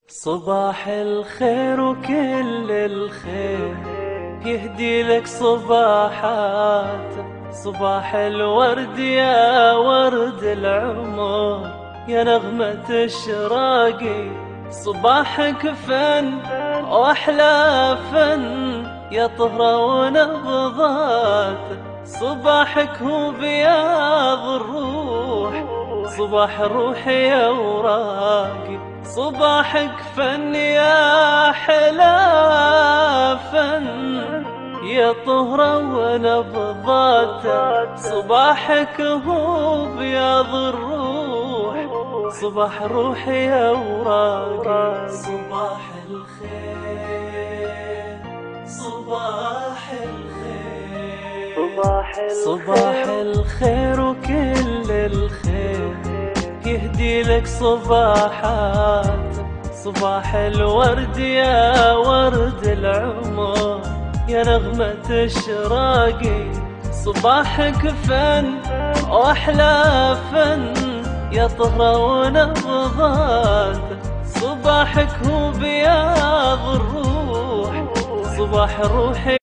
صباح الخير وكل الخير يهدي لك صباحات. صباح الورد يا ورد العمر، يا نغمة الشراقي. صباحك فن وأحلى فن، يا طهرة ونبضات. صباحك هو بياض الروح، صباح الروح يا وراقي. صباحك فن يا حلا فن، يا طهرة ونبضات. صباحك هو بياض الروح، صباح الروح يا وراقي. صباح الخير صباح الخير صباح الخير وكل الخير يهدي لك صباحات. صباح الورد يا ورد العمر، يا نغمة الشراقي. صباحك فن وأحلى فن، يا طهرة ونبضات. صباحك هو بياض الروح، صباح الروح